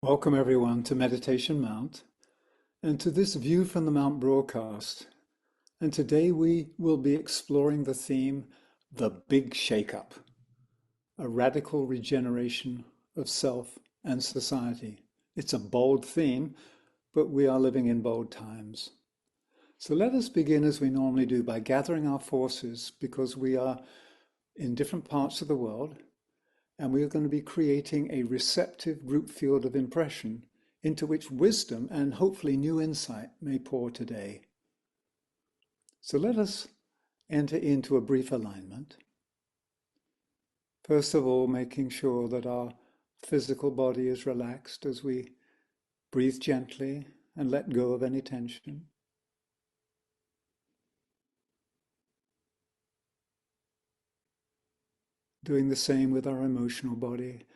Welcome everyone to Meditation Mount and to this View from the Mount broadcast. And today we will be exploring the theme, The Big Shake-Up, a radical regeneration of self and society. It's a bold theme, but we are living in bold times. So let us begin as we normally do by gathering our forces because we are in different parts of the world and we are going to be creating a receptive group field of impression into which wisdom and hopefully new insight may pour today. So let us enter into a brief alignment. First of all, making sure that our physical body is relaxed as we breathe gently and let go of any tension. Doing the same with our emotional body,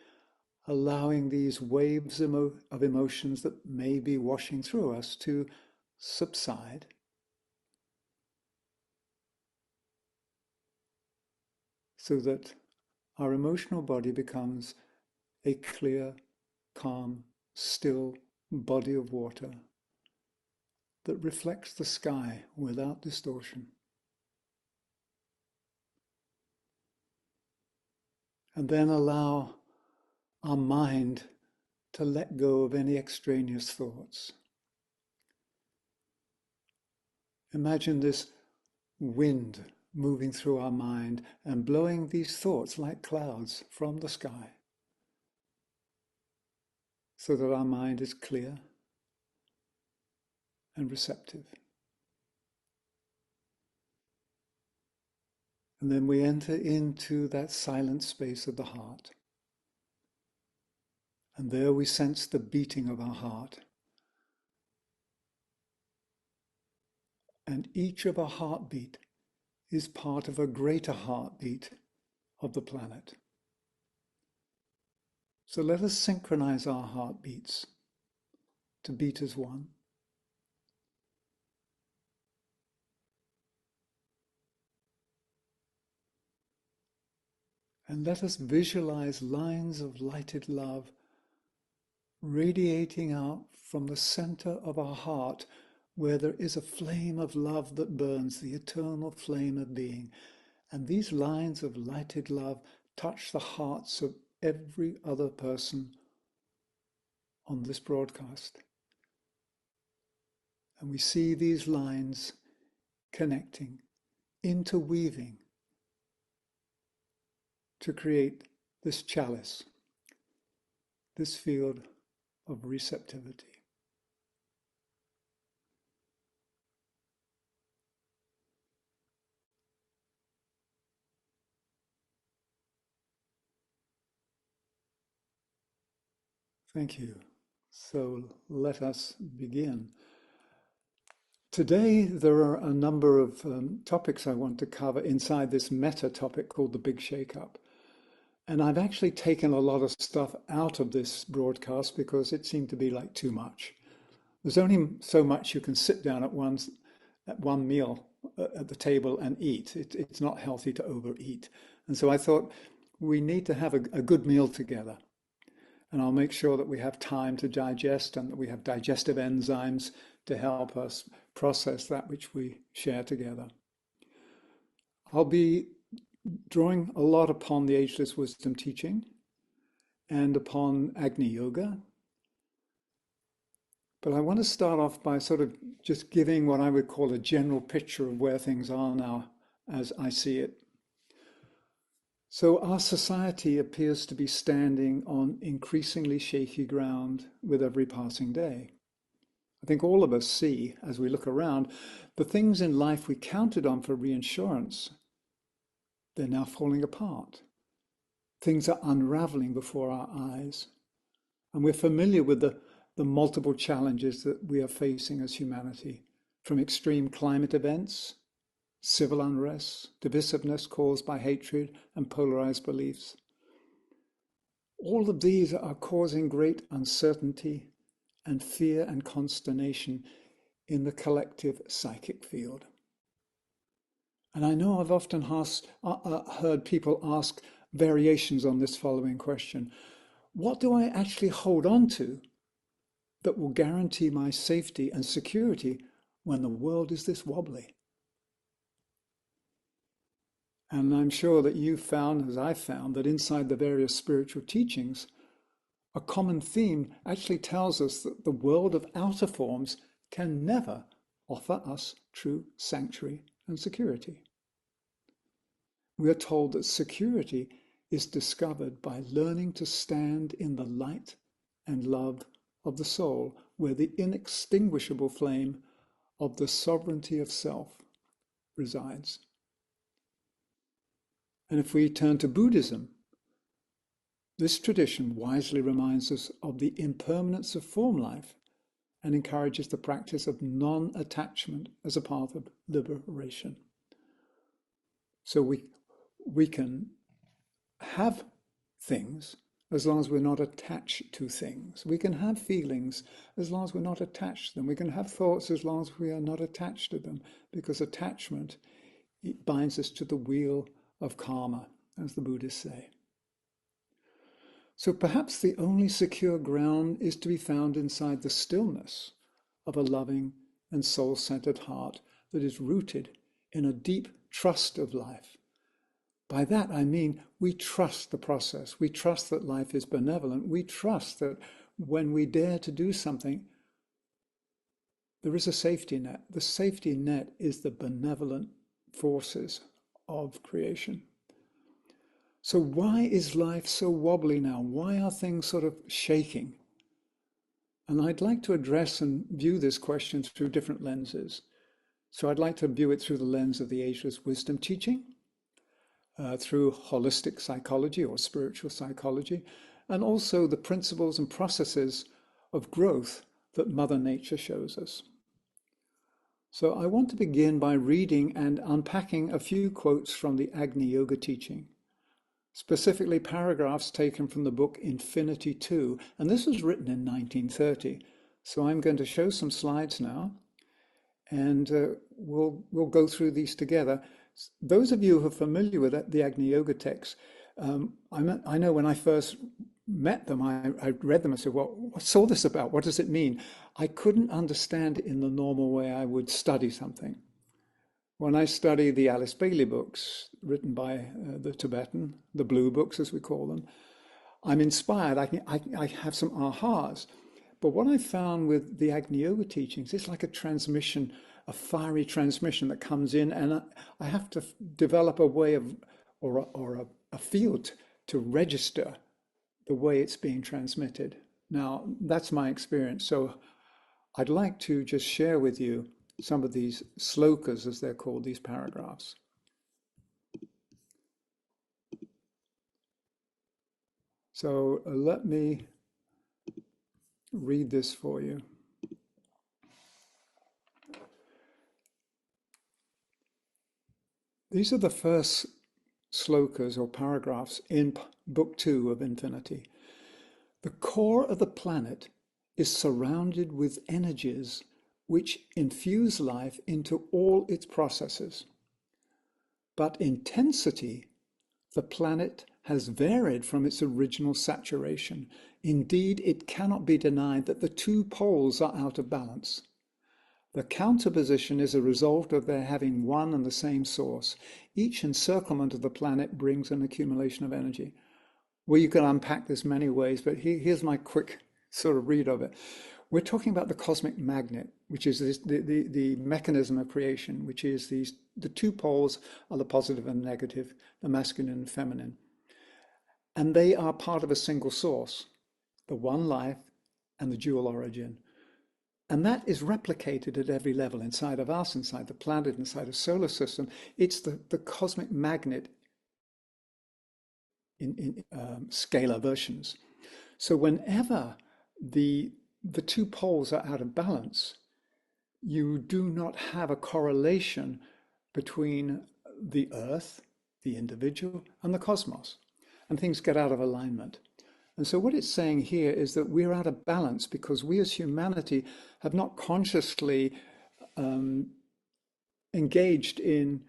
allowing these waves of emotions that may be washing through us to subside. So that our emotional body becomes a clear, calm, still body of water that reflects the sky without distortion. And then allow our mind to let go of any extraneous thoughts. Imagine this wind moving through our mind and blowing these thoughts like clouds from the sky so that our mind is clear and receptive. And then we enter into that silent space of the heart. And there we sense the beating of our heart. And each of our heartbeat is part of a greater heartbeat of the planet. So let us synchronize our heartbeats to beat as one. And let us visualize lines of lighted love radiating out from the center of our heart where there is a flame of love that burns, the eternal flame of being. And these lines of lighted love touch the hearts of every other person on this broadcast. And we see these lines connecting, interweaving to create this chalice, this field of receptivity. Thank you. So let us begin. Today, there are a number of topics I want to cover inside this meta topic called the Big Shake-Up. And I've actually taken a lot of stuff out of this broadcast because it seemed to be like too much. There's only so much you can sit down at one meal at the table and eat. It's not healthy to overeat. And so I thought we need to have a good meal together. And I'll make sure that we have time to digest and that we have digestive enzymes to help us process that which we share together. I'll be drawing a lot upon the Ageless Wisdom teaching and upon Agni Yoga. But I want to start off by sort of just giving what I would call a general picture of where things are now as I see it. So our society appears to be standing on increasingly shaky ground with every passing day. I think all of us see, as we look around, the things in life we counted on for reinsurance, they're now falling apart. Things are unraveling before our eyes. And we're familiar with the multiple challenges that we are facing as humanity, from extreme climate events, civil unrest, divisiveness caused by hatred and polarized beliefs. All of these are causing great uncertainty and fear and consternation in the collective psychic field. And I know I've often heard people ask variations on this following question. What do I actually hold on to that will guarantee my safety and security when the world is this wobbly. And I'm sure that you've found, as I've found, that inside the various spiritual teachings, a common theme actually tells us that the world of outer forms can never offer us true sanctuary and security. We are told that security is discovered by learning to stand in the light and love of the soul, where the inextinguishable flame of the sovereignty of self resides. And if we turn to Buddhism, this tradition wisely reminds us of the impermanence of form life and encourages the practice of non-attachment as a path of liberation. So we can have things as long as we're not attached to things. We can have feelings as long as we're not attached to them. We can have thoughts as long as we are not attached to them, because attachment, it binds us to the wheel of karma, as the Buddhists say. So perhaps the only secure ground is to be found inside the stillness of a loving and soul-centered heart that is rooted in a deep trust of life. By that I mean we trust the process. We trust that life is benevolent. We trust that when we dare to do something, there is a safety net. The safety net is the benevolent forces of creation. So why is life so wobbly now? Why are things sort of shaking? And I'd like to address and view this question through different lenses. So I'd like to view it through the lens of the Ageless Wisdom teaching, through holistic psychology or spiritual psychology, and also the principles and processes of growth that Mother Nature shows us. So I want to begin by reading and unpacking a few quotes from the Agni Yoga teaching, specifically paragraphs taken from the book Infinity 2, and this was written in 1930. So I'm going to show some slides now, and we'll go through these together. Those of you who are familiar with the Agni Yoga texts, I know when I first met them, I read them and said, well, what's all this about? What does it mean? I couldn't understand it in the normal way I would study something. When I study the Alice Bailey books written by the Tibetan, the blue books as we call them, I'm inspired. I have some ahas. But what I found with the Agni Yoga teachings, it's like a transmission, a fiery transmission that comes in, and I have to develop a way of, or a field to register the way it's being transmitted. Now, that's my experience. So I'd like to just share with you some of these slokas, as they're called, these paragraphs. So let me read this for you. These are the first slokas or paragraphs in Book 2 of Infinity. The core of the planet is surrounded with energies which infuse life into all its processes. But intensity, the planet has varied from its original saturation. Indeed, it cannot be denied that the two poles are out of balance. The counterposition is a result of their having one and the same source. Each encirclement of the planet brings an accumulation of energy. Well, you can unpack this many ways, but here's my quick sort of read of it. We're talking about the cosmic magnet, which is the mechanism of creation, which is the two poles are the positive and negative, the masculine and feminine. And they are part of a single source, the one life and the dual origin. And that is replicated at every level, inside of us, inside the planet, inside the solar system. It's the cosmic magnet in scalar versions. So whenever the two poles are out of balance, you do not have a correlation between the earth, the individual, and the cosmos, and things get out of alignment. And so what it's saying here is that we're out of balance because we as humanity have not consciously engaged in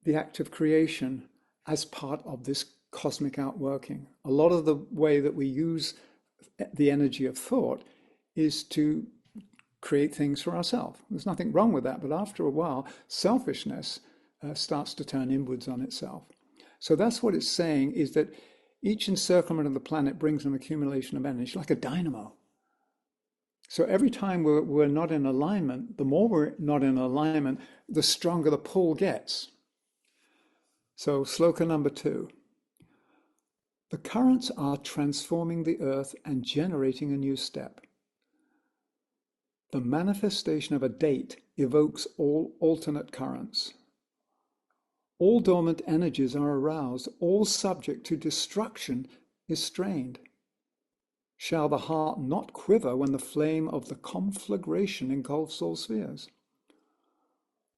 the act of creation as part of this cosmic outworking. A lot of the way that we use the energy of thought is to create things for ourselves. There's nothing wrong with that, but after a while, selfishness starts to turn inwards on itself. So that's what it's saying, is that each encirclement of the planet brings an accumulation of energy, like a dynamo. So every time we're not in alignment, the more we're not in alignment, the stronger the pull gets. So sloka number 2. The currents are transforming the earth and generating a new step. The manifestation of a date evokes all alternate currents. All dormant energies are aroused, all subject to destruction is strained. Shall the heart not quiver when the flame of the conflagration engulfs all spheres?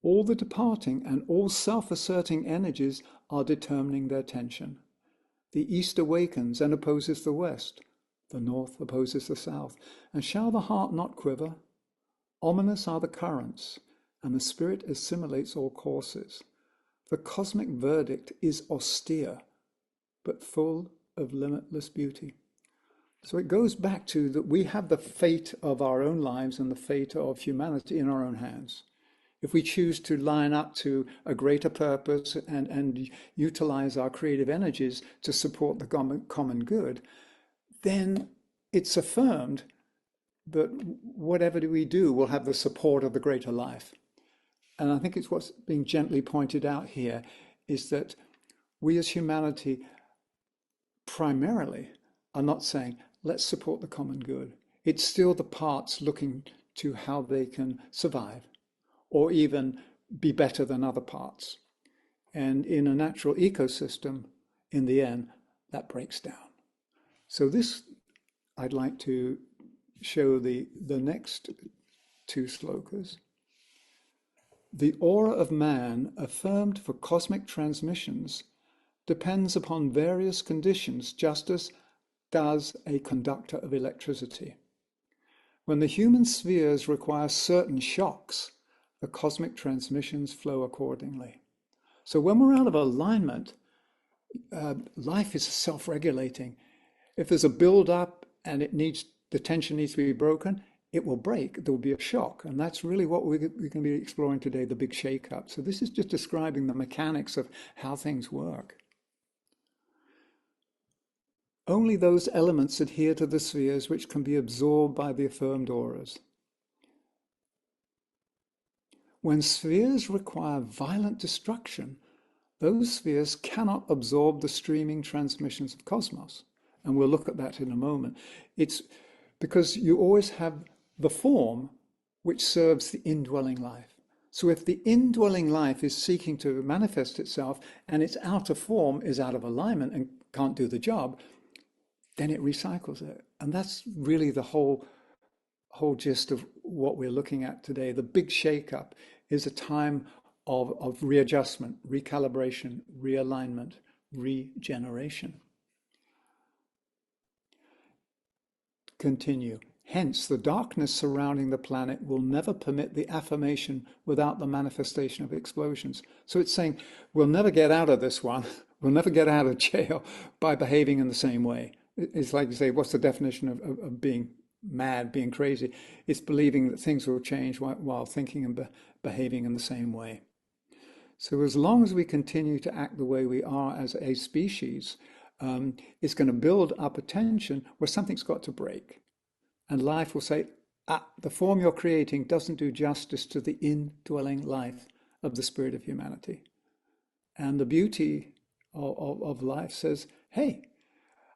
All the departing and all self-asserting energies are determining their tension. The east awakens and opposes the west. The north opposes the south. And shall the heart not quiver? Ominous are the currents, and the spirit assimilates all courses. The cosmic verdict is austere, but full of limitless beauty. So it goes back to that we have the fate of our own lives and the fate of humanity in our own hands. If we choose to line up to a greater purpose and utilize our creative energies to support the common good, then it's affirmed that whatever we do will have the support of the greater life. And I think it's what's being gently pointed out here, is that we as humanity primarily are not saying, let's support the common good. It's still the parts looking to how they can survive or even be better than other parts. And in a natural ecosystem, in the end, that breaks down. So this, I'd like to show the next 2 slokas. The aura of man, affirmed for cosmic transmissions, depends upon various conditions, just as does a conductor of electricity. When the human spheres require certain shocks, the cosmic transmissions flow accordingly. So when we're out of alignment, life is self-regulating. If there's a build-up and the tension needs to be broken, it will break. There will be a shock. And that's really what we're going to be exploring today, the big shake-up. So this is just describing the mechanics of how things work. Only those elements adhere to the spheres which can be absorbed by the affirmed auras. When spheres require violent destruction, those spheres cannot absorb the streaming transmissions of cosmos. And we'll look at that in a moment. It's because you always have the form which serves the indwelling life. So if the indwelling life is seeking to manifest itself and its outer form is out of alignment and can't do the job, then it recycles it. And that's really the whole gist of what we're looking at today. The big shake-up is a time of readjustment, recalibration, realignment, regeneration. Continue. Hence, the darkness surrounding the planet will never permit the affirmation without the manifestation of explosions. So it's saying, we'll never get out of this one. We'll never get out of jail by behaving in the same way. It's like you say, what's the definition of being mad, being crazy? It's believing that things will change while thinking and behaving in the same way. So as long as we continue to act the way we are as a species, it's going to build up a tension where something's got to break. And life will say, the form you're creating doesn't do justice to the indwelling life of the spirit of humanity. And the beauty of life says, hey,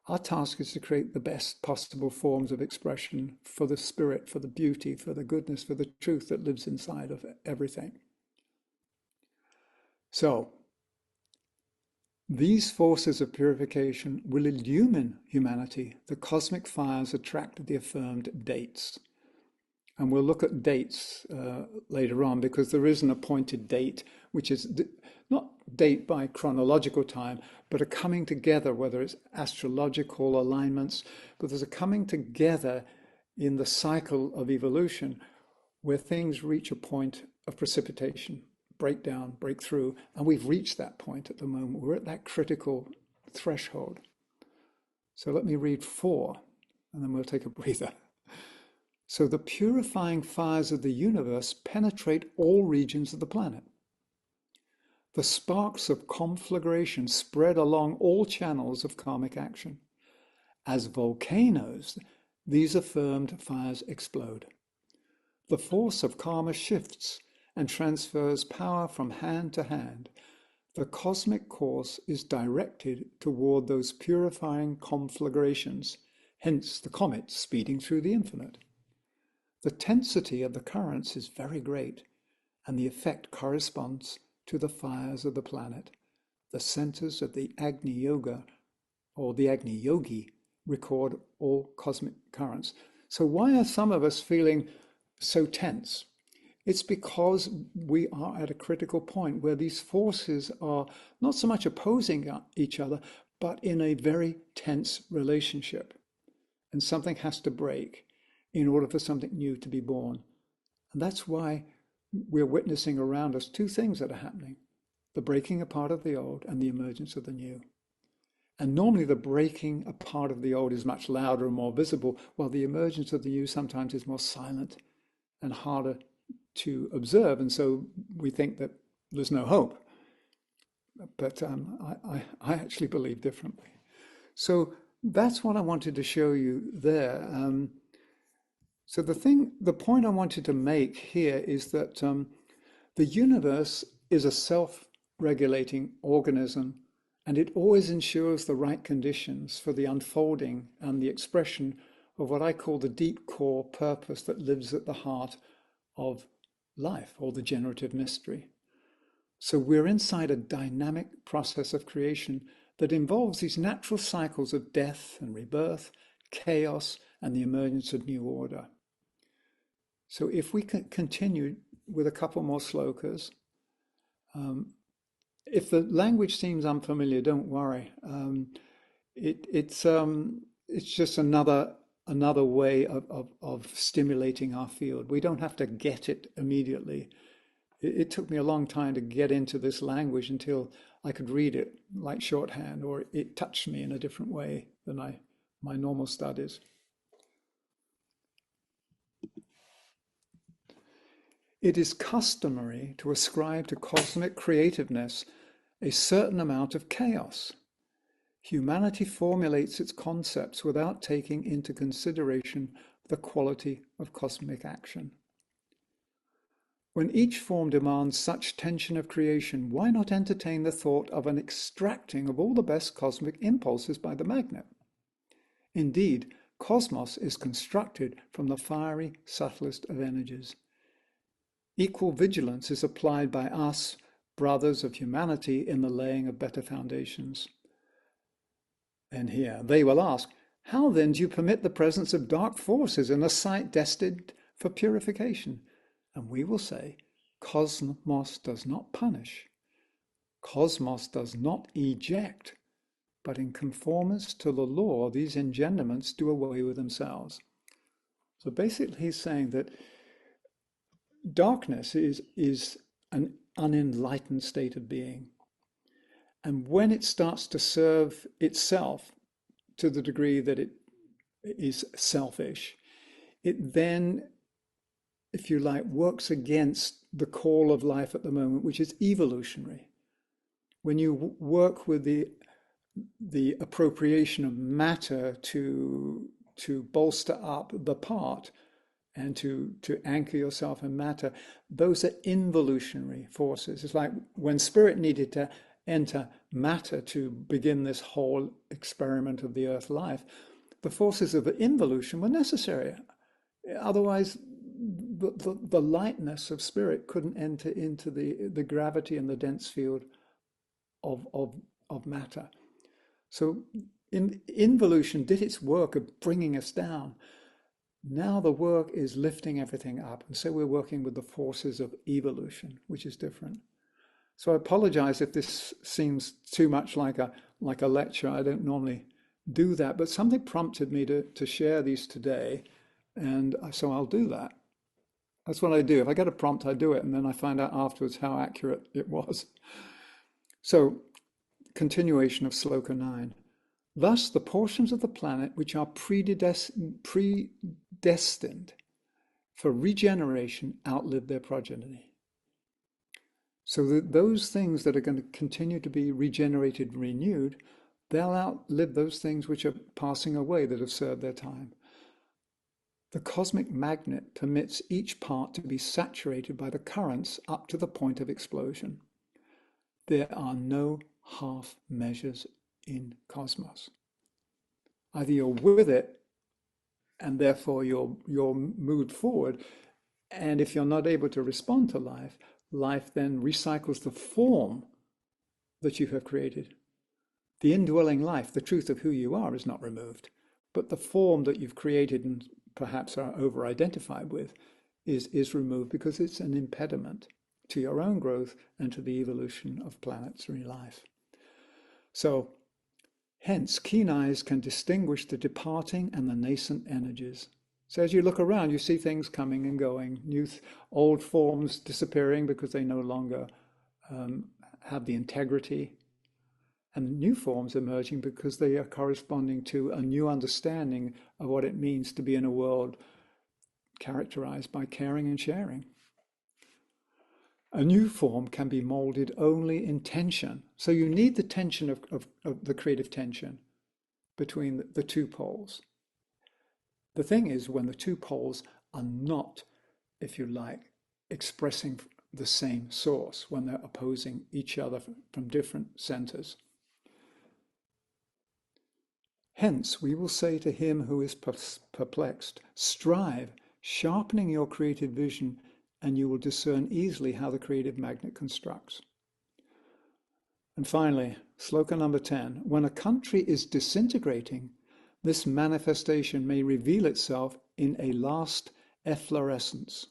our task is to create the best possible forms of expression for the spirit, for the beauty, for the goodness, for the truth that lives inside of everything. So, these forces of purification will illumine humanity. The cosmic fires attract the affirmed dates. And we'll look at dates later on, because there is an appointed date, which is not date by chronological time, but a coming together, whether it's astrological alignments, but there's a coming together in the cycle of evolution where things reach a point of precipitation, breakdown, breakthrough, and we've reached that point at the moment. We're at that critical threshold. So let me read 4, and then we'll take a breather. So the purifying fires of the universe penetrate all regions of the planet. The sparks of conflagration spread along all channels of karmic action. As volcanoes, these affirmed fires explode. The force of karma shifts and transfers power from hand to hand. The cosmic course is directed toward those purifying conflagrations, hence the comet speeding through the infinite. The tensity of the currents is very great, and the effect corresponds to the fires of the planet. The centers of the Agni Yoga, or the Agni Yogi, record all cosmic currents. So why are some of us feeling so tense? It's because we are at a critical point where these forces are not so much opposing each other, but in a very tense relationship. And something has to break in order for something new to be born. And that's why we're witnessing around us two things that are happening: the breaking apart of the old and the emergence of the new. And normally the breaking apart of the old is much louder and more visible, while the emergence of the new sometimes is more silent and harder to observe. And so we think that there's no hope. But I actually believe differently. So that's what I wanted to show you there. So the point I wanted to make here is that the universe is a self-regulating organism, and it always ensures the right conditions for the unfolding and the expression of what I call the deep core purpose that lives at the heart of life, or the generative mystery. So we're inside a dynamic process of creation that involves these natural cycles of death and rebirth, chaos, and the emergence of new order. So if we can continue with a couple more slokas, if the language seems unfamiliar, don't worry. It's just another way of stimulating our field. We don't have to get it immediately. It took me a long time to get into this language until I could read it like shorthand, or it touched me in a different way than my normal studies. It is customary to ascribe to cosmic creativeness a certain amount of chaos. Humanity formulates its concepts without taking into consideration the quality of cosmic action. When each form demands such tension of creation, why not entertain the thought of an extracting of all the best cosmic impulses by the magnet? Indeed, cosmos is constructed from the fiery, subtlest of energies. Equal vigilance is applied by us, brothers of humanity, in the laying of better foundations. And here they will ask, how then do you permit the presence of dark forces in a site destined for purification? And we will say, cosmos does not punish. Cosmos does not eject, but in conformance to the law, these engenderments do away with themselves. So basically he's saying that darkness is an unenlightened state of being. And when it starts to serve itself to the degree that it is selfish, it then, if you like, works against the call of life at the moment, which is evolutionary. When you work with the appropriation of matter to bolster up the part and to anchor yourself in matter, those are involutionary forces. It's like when spirit needed to enter matter to begin this whole experiment of the earth life, the forces of involution were necessary. Otherwise, the lightness of spirit couldn't enter into the gravity and the dense field of matter. So involution did its work of bringing us down. Now the work is lifting everything up. And so we're working with the forces of evolution, which is different. So I apologize if this seems too much like a lecture. I don't normally do that, but something prompted me to share these today. And so I'll do that. That's what I do. If I get a prompt, I do it. And then I find out afterwards how accurate it was. So continuation of Sloka 9. Thus, the portions of the planet which are predestined for regeneration outlive their progeny. So that those things that are going to continue to be regenerated and renewed, they'll outlive those things which are passing away that have served their time. The cosmic magnet permits each part to be saturated by the currents up to the point of explosion. There are no half measures in cosmos. Either you're with it and therefore you're moved forward, and if you're not able to respond to life, life then recycles the form that you have created. The indwelling life, the truth of who you are, is not removed, but the form that you've created and perhaps are over-identified with is removed because it's an impediment to your own growth and to the evolution of planetary life. So, hence, keen eyes can distinguish the departing and the nascent energies. So as you look around, you see things coming and going, old forms disappearing because they no longer have the integrity, and new forms emerging because they are corresponding to a new understanding of what it means to be in a world characterized by caring and sharing. A new form can be molded only in tension. So you need the tension of the creative tension between the two poles. The thing is, when the two poles are not, if you like, expressing the same source, when they're opposing each other from different centers. Hence, we will say to him who is perplexed, strive, sharpening your creative vision, and you will discern easily how the creative magnet constructs. And finally, sloka number 10, when a country is disintegrating, this manifestation may reveal itself in a last efflorescence,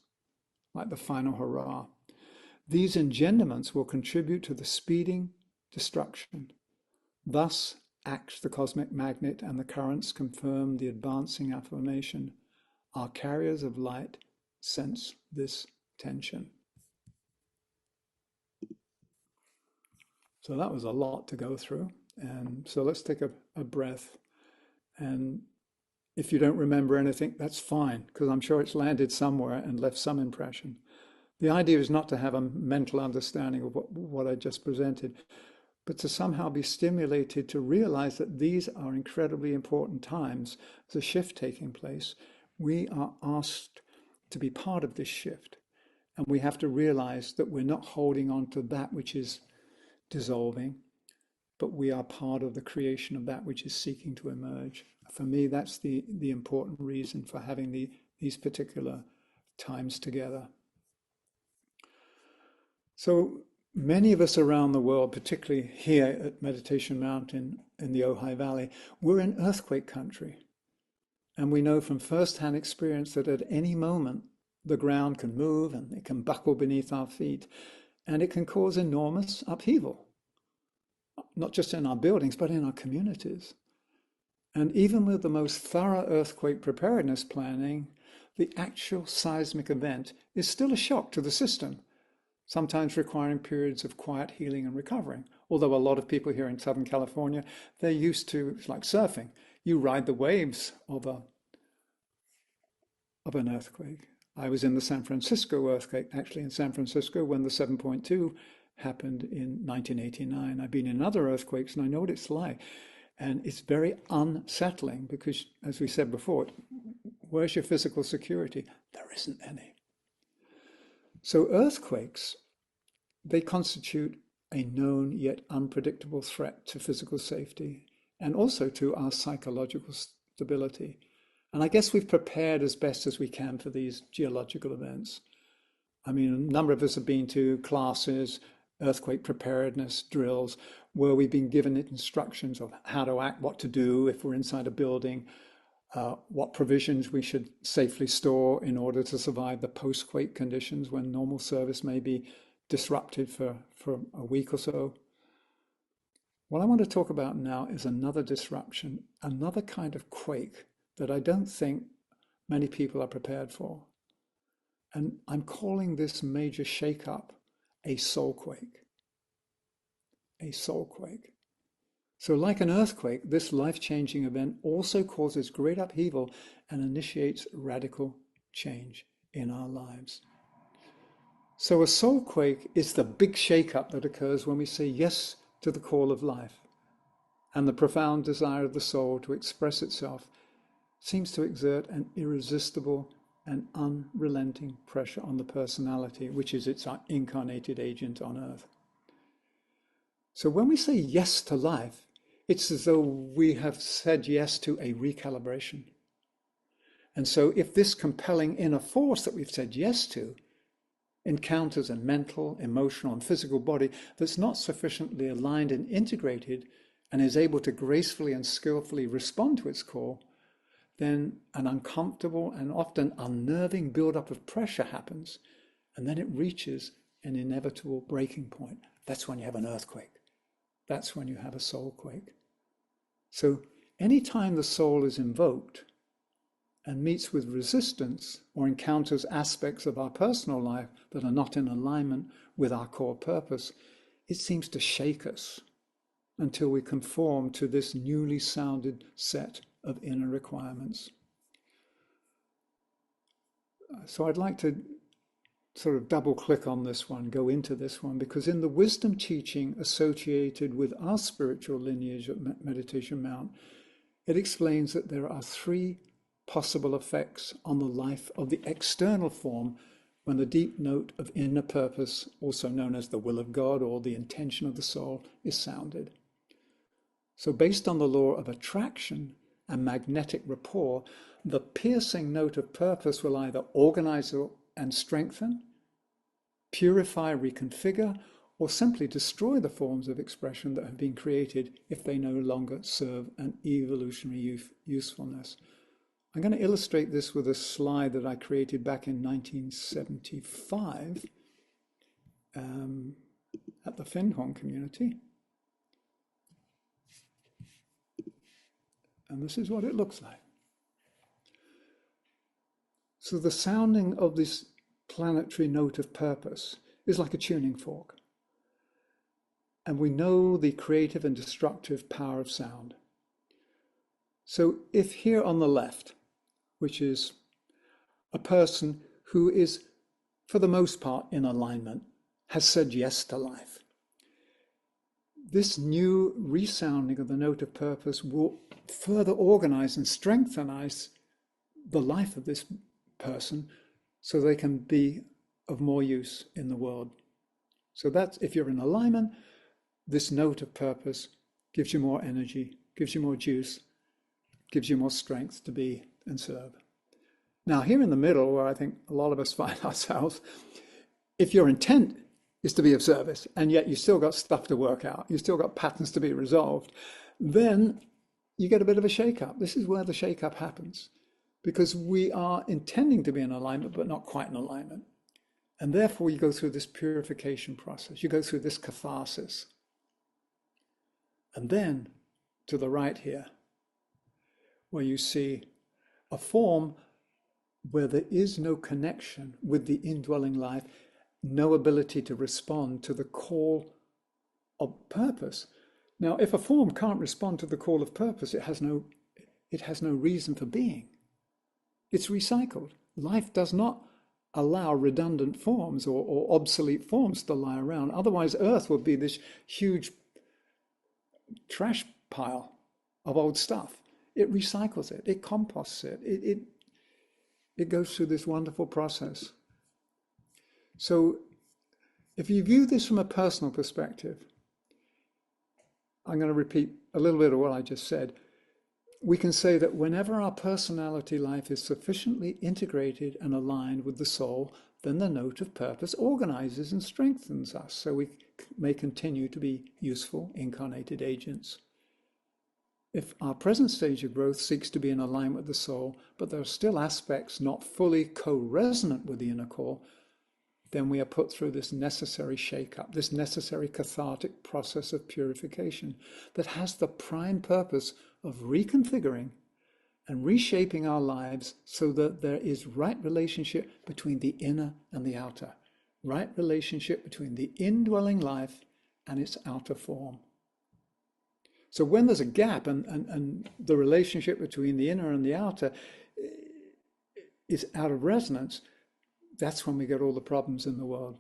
like the final hurrah. These engenderments will contribute to the speeding destruction. Thus acts the cosmic magnet, and the currents confirm the advancing affirmation. Our carriers of light sense this tension. So that was a lot to go through. And so let's take a breath. And if you don't remember anything, that's fine, because I'm sure it's landed somewhere and left some impression. The idea is not to have a mental understanding of what I just presented, but to somehow be stimulated to realize that these are incredibly important times. There's a shift taking place. We are asked to be part of this shift. And we have to realize that we're not holding on to that which is dissolving, but we are part of the creation of that which is seeking to emerge. For me, that's the important reason for having these particular times together. So many of us around the world, particularly here at Meditation Mountain in the Ojai Valley, we're in earthquake country. And we know from first-hand experience that at any moment, the ground can move and it can buckle beneath our feet, and it can cause enormous upheaval, not just in our buildings, but in our communities. And even with the most thorough earthquake preparedness planning, the actual seismic event is still a shock to the system, sometimes requiring periods of quiet healing and recovering. Although a lot of people here in Southern California, they're used to, it's like surfing. You ride the waves of an earthquake. I was in the San Francisco earthquake, actually in San Francisco, when the 7.2 happened in 1989. I've been in other earthquakes and I know what it's like. And it's very unsettling because, as we said before, where's your physical security? There isn't any. So earthquakes, they constitute a known yet unpredictable threat to physical safety and also to our psychological stability. And I guess we've prepared as best as we can for these geological events. I mean, a number of us have been to classes, earthquake preparedness drills, where we've been given instructions of how to act, what to do if we're inside a building, what provisions we should safely store in order to survive the post-quake conditions when normal service may be disrupted for a week or so. What I want to talk about now is another disruption, another kind of quake that I don't think many people are prepared for. And I'm calling this major shakeup a soul quake. A soul quake. So like an earthquake, this life-changing event also causes great upheaval and initiates radical change in our lives. So a soul quake is the big shake-up that occurs when we say yes to the call of life, and the profound desire of the soul to express itself seems to exert an irresistible and unrelenting pressure on the personality, which is its incarnated agent on earth. So when we say yes to life, it's as though we have said yes to a recalibration. And so if this compelling inner force that we've said yes to encounters a mental, emotional, and physical body that's not sufficiently aligned and integrated and is able to gracefully and skillfully respond to its call, then an uncomfortable and often unnerving buildup of pressure happens, and then it reaches an inevitable breaking point. That's when you have an earthquake. That's when you have a soul quake. So anytime the soul is invoked and meets with resistance or encounters aspects of our personal life that are not in alignment with our core purpose, it seems to shake us until we conform to this newly sounded set of inner requirements. So I'd like to sort of double click on this one, go into this one, because in the wisdom teaching associated with our spiritual lineage at Meditation Mount, it explains that there are three possible effects on the life of the external form when the deep note of inner purpose, also known as the will of God or the intention of the soul, is sounded. So based on the law of attraction and magnetic rapport, the piercing note of purpose will either organize and strengthen, purify, reconfigure, or simply destroy the forms of expression that have been created if they no longer serve an evolutionary usefulness. I'm going to illustrate this with a slide that I created back in 1975 at the Findhorn community. And this is what it looks like. So the sounding of this planetary note of purpose is like a tuning fork. And we know the creative and destructive power of sound. So if here on the left, which is a person who is, for the most part, in alignment, has said yes to life, this new resounding of the note of purpose will further organize and strengthenize the life of this person so they can be of more use in the world. So that's, if you're in alignment, this note of purpose gives you more energy, gives you more juice, gives you more strength to be and serve. Now, here in the middle, where I think a lot of us find ourselves, if your intent is to be of service, and yet you still got stuff to work out, you still got patterns to be resolved, then you get a bit of a shake-up. This is where the shake-up happens, because we are intending to be in alignment, but not quite in alignment. And therefore, you go through this purification process. You go through this catharsis. And then, to the right here, where you see a form where there is no connection with the indwelling life, no ability to respond to the call of purpose. Now, if a form can't respond to the call of purpose, it has no reason for being. It's recycled. Life does not allow redundant forms or obsolete forms to lie around. Otherwise, Earth would be this huge trash pile of old stuff. It recycles it. It composts it. It goes through this wonderful process. So if you view this from a personal perspective, I'm going to repeat a little bit of what I just said. We can say that whenever our personality life is sufficiently integrated and aligned with the soul, then the note of purpose organizes and strengthens us so we may continue to be useful, incarnated agents. If our present stage of growth seeks to be in alignment with the soul, but there are still aspects not fully co-resonant with the inner core, then we are put through this necessary shake-up, this necessary cathartic process of purification that has the prime purpose of reconfiguring and reshaping our lives so that there is right relationship between the inner and the outer, right relationship between the indwelling life and its outer form. So when there's a gap and the relationship between the inner and the outer is out of resonance, that's when we get all the problems in the world.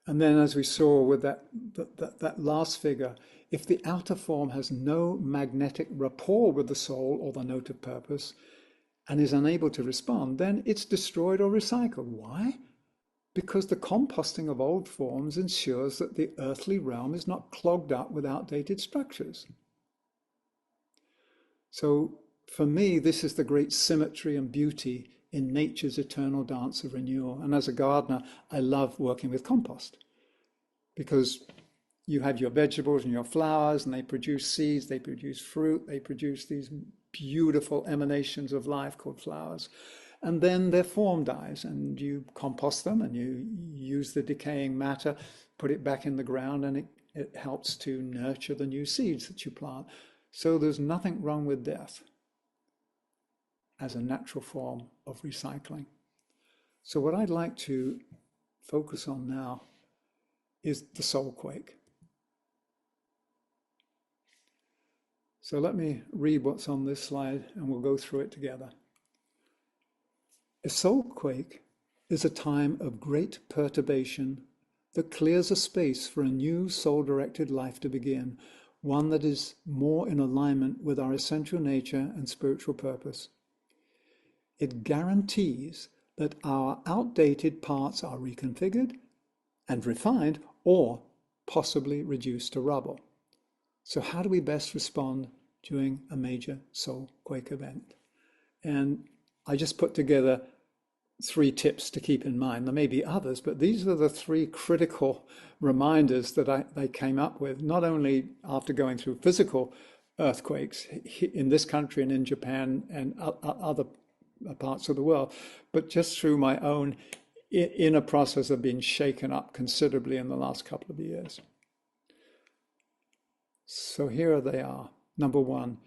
And then, as we saw with that last figure, if the outer form has no magnetic rapport with the soul or the note of purpose and is unable to respond, then it's destroyed or recycled. Why? Because the composting of old forms ensures that the earthly realm is not clogged up with outdated structures. So for me, this is the great symmetry and beauty in nature's eternal dance of renewal. And as a gardener, I love working with compost because you have your vegetables and your flowers and they produce seeds, they produce fruit, they produce these beautiful emanations of life called flowers. And then their form dies and you compost them and you use the decaying matter, put it back in the ground, and it helps to nurture the new seeds that you plant. So there's nothing wrong with death as a natural form of recycling. So what I'd like to focus on now is the soul quake. So let me read what's on this slide and we'll go through it together. A soul quake is a time of great perturbation that clears a space for a new soul-directed life to begin, one that is more in alignment with our essential nature and spiritual purpose. It guarantees that our outdated parts are reconfigured and refined or possibly reduced to rubble. So how do we best respond during a major soul quake event? And I just put together 3 tips to keep in mind. There may be others, but these are the 3 critical reminders that I came up with, not only after going through physical earthquakes in this country and in Japan and other parts of the world, but just through my own inner process of being shaken up considerably in the last couple of years. So here they are. Number 1,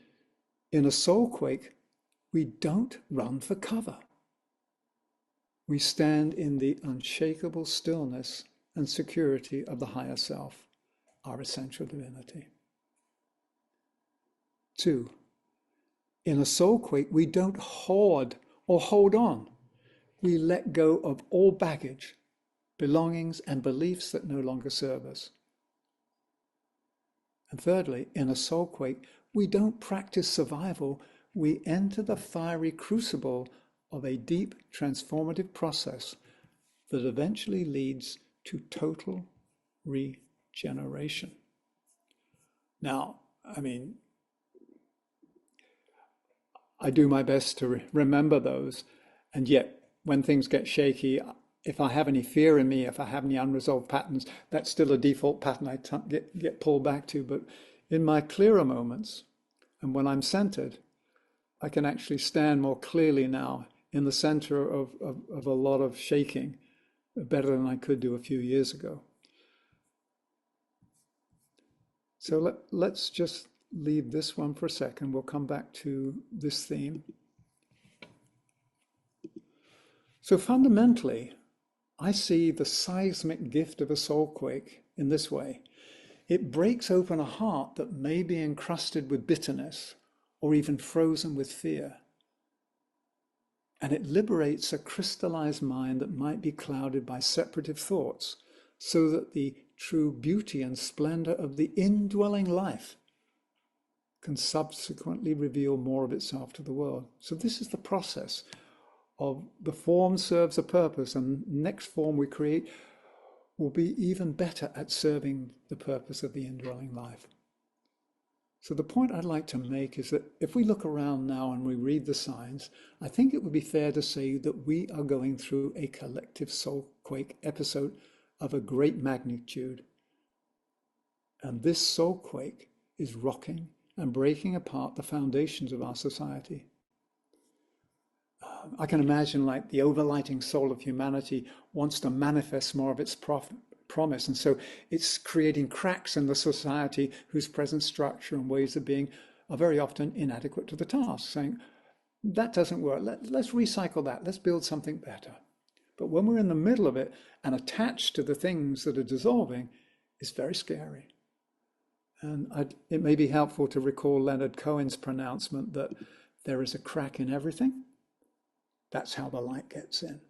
in a soul quake, we don't run for cover. We stand in the unshakable stillness and security of the higher self, our essential divinity. 2, in a soul quake, we don't hoard or hold on. We let go of all baggage, belongings, and beliefs that no longer serve us. And thirdly, in a soul quake, we don't practice survival. We enter the fiery crucible of a deep transformative process that eventually leads to total regeneration. Now, I do my best to remember those, and yet when things get shaky, if I have any fear in me, if I have any unresolved patterns, that's still a default pattern I get pulled back to. But in my clearer moments, and when I'm centered, I can actually stand more clearly now in the center of a lot of shaking, better than I could do a few years ago. So let's just leave this one for a second. We'll come back to this theme. So fundamentally, I see the seismic gift of a soul quake in this way. It breaks open a heart that may be encrusted with bitterness or even frozen with fear. And it liberates a crystallized mind that might be clouded by separative thoughts, so that the true beauty and splendor of the indwelling life can subsequently reveal more of itself to the world. So this is the process of the form serves a purpose, and next form we create will be even better at serving the purpose of the indwelling life. So the point I'd like to make is that if we look around now and we read the signs, I think it would be fair to say that we are going through a collective soul quake episode of a great magnitude. And this soul quake is rocking and breaking apart the foundations of our society. I can imagine like the overlighting soul of humanity wants to manifest more of its promise. And so it's creating cracks in the society whose present structure and ways of being are very often inadequate to the task, saying, that doesn't work, let's recycle that, let's build something better. But when we're in the middle of it and attached to the things that are dissolving, it's very scary. And it may be helpful to recall Leonard Cohen's pronouncement that there is a crack in everything, That's how the light gets in.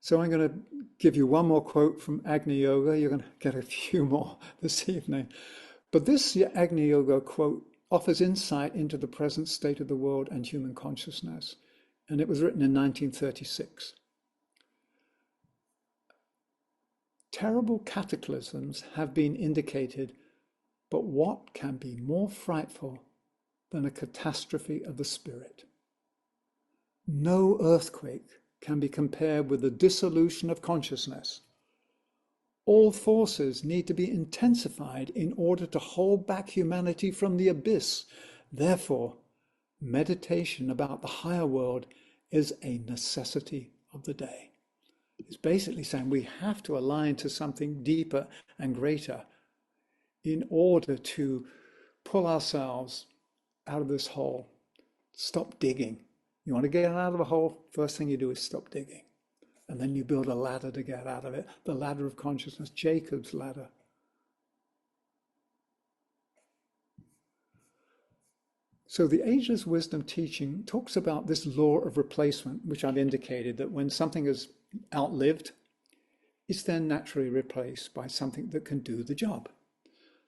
So I'm going to give you one more quote from Agni Yoga. You're going to get a few more this evening. But this Agni Yoga quote offers insight into the present state of the world and human consciousness. And it was written in 1936. Terrible cataclysms have been indicated, but what can be more frightful than a catastrophe of the spirit? No earthquake can be compared with the dissolution of consciousness. All forces need to be intensified in order to hold back humanity from the abyss. Therefore, meditation about the higher world is a necessity of the day. It's basically saying we have to align to something deeper and greater in order to pull ourselves out of this hole. Stop digging. You want to get out of a hole, first thing you do is stop digging. And then you build a ladder to get out of it, the ladder of consciousness, Jacob's ladder. So the Ageless Wisdom teaching talks about this law of replacement, which I've indicated, that when something is outlived, it's then naturally replaced by something that can do the job.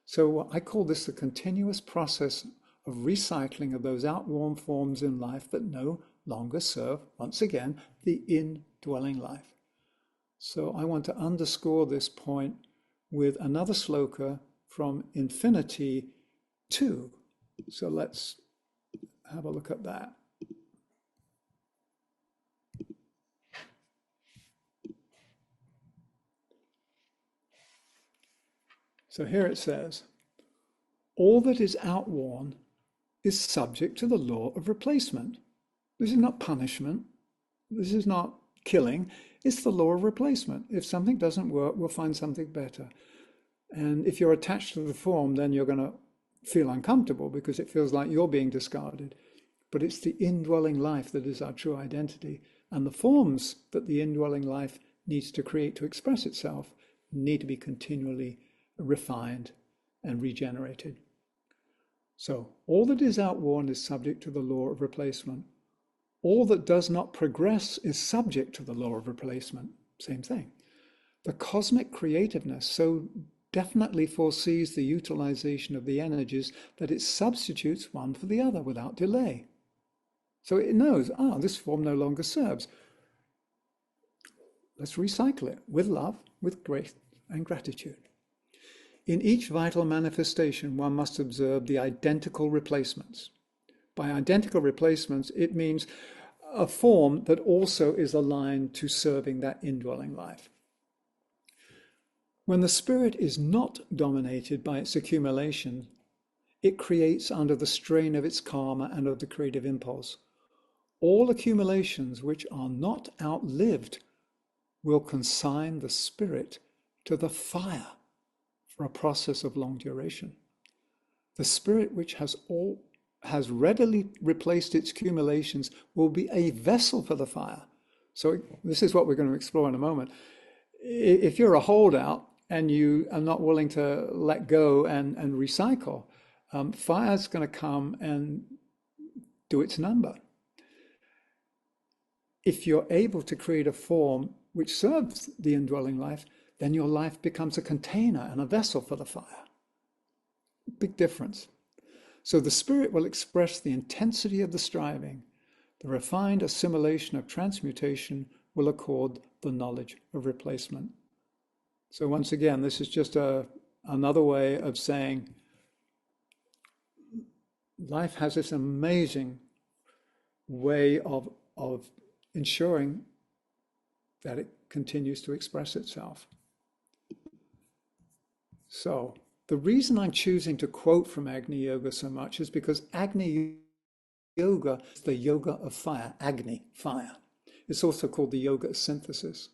So I call this the continuous process of recycling of those outworn forms in life that no longer serve, once again, the indwelling life. So I want to underscore this point with another sloka from Infinity 2. So let's have a look at that. So here it says, all that is outworn is subject to the law of replacement. This is not punishment. This is not killing. It's the law of replacement. If something doesn't work, we'll find something better. And if you're attached to the form, then you're going to feel uncomfortable because it feels like you're being discarded. But it's the indwelling life that is our true identity. And the forms that the indwelling life needs to create to express itself need to be continually refined and regenerated. So all that is outworn is subject to the law of replacement. All that does not progress is subject to the law of replacement. Same thing. The cosmic creativeness so definitely foresees the utilization of the energies that it substitutes one for the other without delay. So it knows, this form no longer serves. Let's recycle it with love, with grace and gratitude. In each vital manifestation, one must observe the identical replacements. By identical replacements, it means a form that also is aligned to serving that indwelling life. When the spirit is not dominated by its accumulation, it creates under the strain of its karma and of the creative impulse. All accumulations which are not outlived will consign the spirit to the fire for a process of long duration. The spirit which has readily replaced its accumulations will be a vessel for the fire. So this is what we're going to explore in a moment. If you're a holdout and you are not willing to let go and recycle, fire's going to come and do its number. If you're able to create a form which serves the indwelling life, then your life becomes a container and a vessel for the fire. Big difference. So the spirit will express the intensity of the striving. The refined assimilation of transmutation will accord the knowledge of replacement. So once again, this is just another way of saying life has this amazing way of ensuring that it continues to express itself. So the reason I'm choosing to quote from Agni Yoga so much is because Agni Yoga is the yoga of fire, Agni, fire. It's also called the yoga of synthesis.